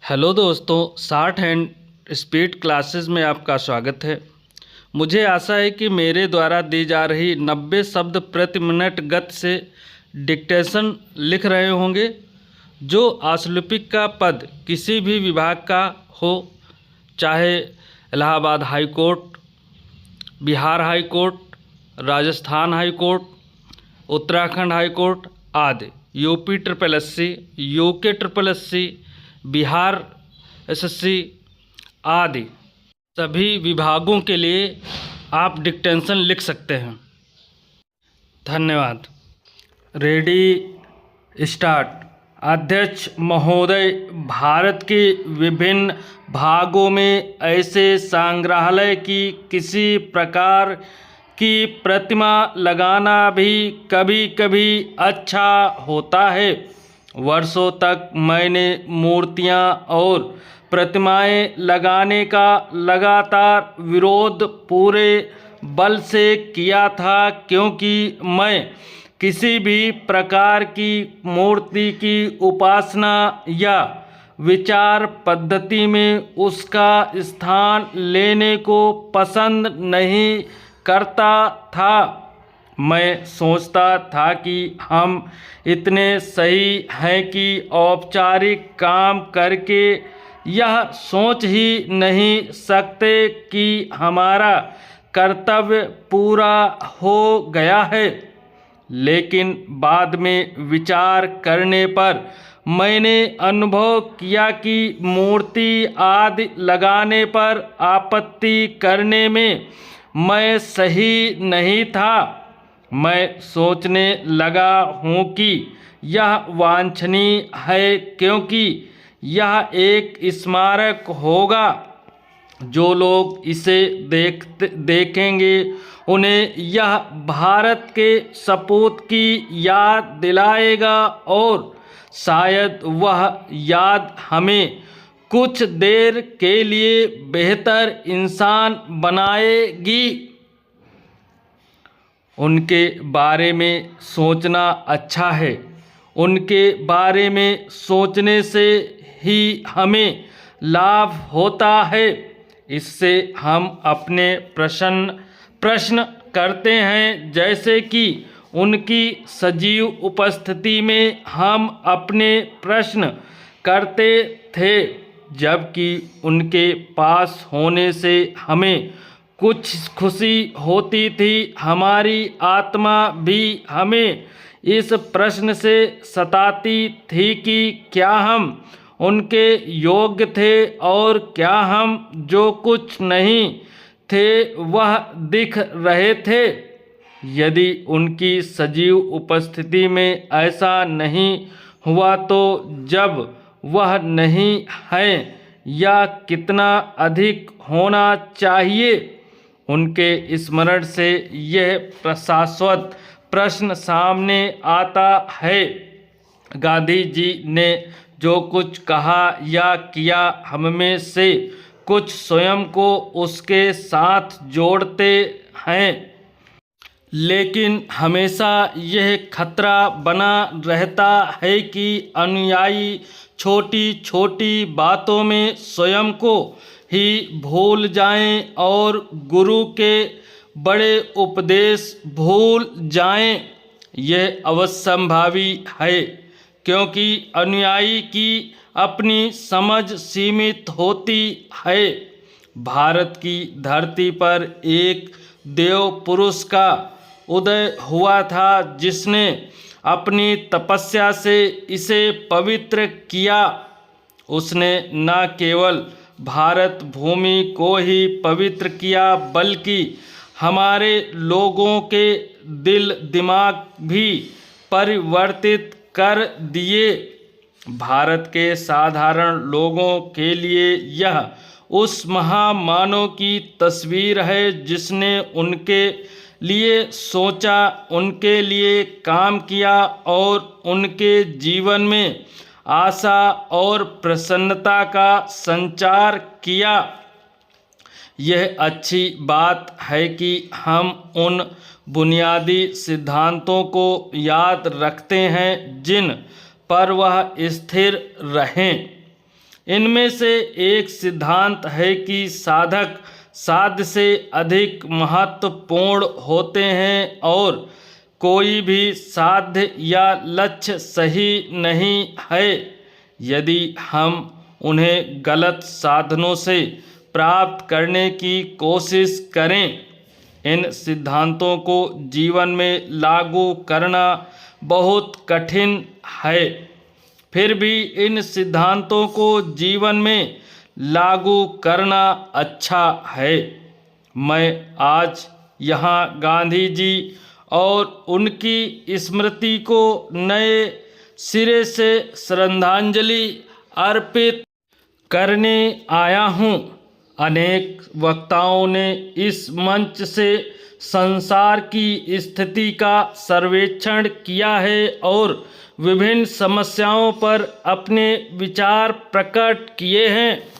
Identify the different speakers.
Speaker 1: Hello दोस्तों, short hand speed classes में आपका स्वागत है। मुझे आशा है कि मेरे द्वारा दी जा रही 90 शब्द प्रति मिनट गति से डिक्टेशन लिख रहे होंगे। जो आशुलिपिक का पद किसी भी विभाग का हो, चाहे Allahabad high court, Bihar high court, Rajasthan high court, Uttarakhand high court आदि, UP triple SC, UK triple SC, Bihar SSC आदि सभी विभागों के लिए आप डिक्टेशन लिख सकते हैं। धन्यवाद। Ready start. अध्यक्ष महोदय, भारत के विभिन्न भागों में ऐसे संग्रहालय की किसी प्रकार की प्रतिमा लगाना भी कभी कभी अच्छा होता है। वर्षों तक मैंने मूर्तियां और प्रतिमाएं लगाने का लगातार विरोध पूरे बल से किया था, क्योंकि मैं किसी भी प्रकार की मूर्ति की उपासना या विचार पद्धति में उसका स्थान लेने को पसंद नहीं करता था। मैं सोचता था कि हम इतने सही हैं कि औपचारिक काम करके यह सोच ही नहीं सकते कि हमारा कर्तव्य पूरा हो गया है। लेकिन बाद में विचार करने पर मैंने अनुभव किया कि मूर्ति आदि लगाने पर आपत्ति करने में मैं सही नहीं था। मैं सोचने लगा हूँ कि यह वांछनीय है, क्योंकि यह एक स्मारक होगा। जो लोग इसे देखेंगे उन्हें यह भारत के सपूत की याद दिलाएगा, और शायद वह याद हमें कुछ देर के लिए बेहतर इंसान बनाएगी। उनके बारे में सोचना अच्छा है। उनके बारे में सोचने से ही हमें लाभ होता है। इससे हम अपने प्रश्न करते हैं, जैसे कि उनकी सजीव उपस्थिति में हम अपने प्रश्न करते थे, जबकि उनके पास होने से हमें कुछ खुशी होती थी। हमारी आत्मा भी हमें इस प्रश्न से सताती थी कि क्या हम उनके योग्य थे, और क्या हम जो कुछ नहीं थे वह दिख रहे थे। यदि उनकी सजीव उपस्थिति में ऐसा नहीं हुआ, तो जब वह नहीं है या कितना अधिक होना चाहिए, उनके स्मरण से यह शाश्वत प्रश्न सामने आता है। गांधी जी ने जो कुछ कहा या किया, हममें से कुछ स्वयं को उसके साथ जोड़ते हैं, लेकिन हमेशा यह खतरा बना रहता है कि अनुयायी छोटी छोटी बातों में स्वयं को ही भूल जाएं और गुरु के बड़े उपदेश भूल जाएं। यह अवश्यंभावी है, क्योंकि अनुयायी की अपनी समझ सीमित होती है। भारत की धरती पर एक देव पुरुष का उदय हुआ था, जिसने अपनी तपस्या से इसे पवित्र किया। उसने न केवल भारत भूमि को ही पवित्र किया, बल्कि हमारे लोगों के दिल दिमाग भी परिवर्तित कर दिए। भारत के साधारण लोगों के लिए यह उस महामानव की तस्वीर है जिसने उनके लिए सोचा, उनके लिए काम किया और उनके जीवन में आशा और प्रसन्नता का संचार किया। यह अच्छी बात है कि हम उन बुनियादी सिद्धांतों को याद रखते हैं जिन पर वह स्थिर रहें। इनमें से एक सिद्धांत है कि साधक साध्य से अधिक महत्वपूर्ण होते हैं और कोई भी साध्य या लक्ष्य सही नहीं है यदि हम उन्हें गलत साधनों से प्राप्त करने की कोशिश करें। इन सिद्धांतों को जीवन में लागू करना बहुत कठिन है, फिर भी इन सिद्धांतों को जीवन में लागू करना अच्छा है। मैं आज यहाँ गांधी जी और उनकी स्मृति को नए सिरे से श्रद्धांजलि अर्पित करने आया हूँ। अनेक वक्ताओं ने इस मंच से संसार की स्थिति का सर्वेक्षण किया है और विभिन्न समस्याओं पर अपने विचार प्रकट किए हैं।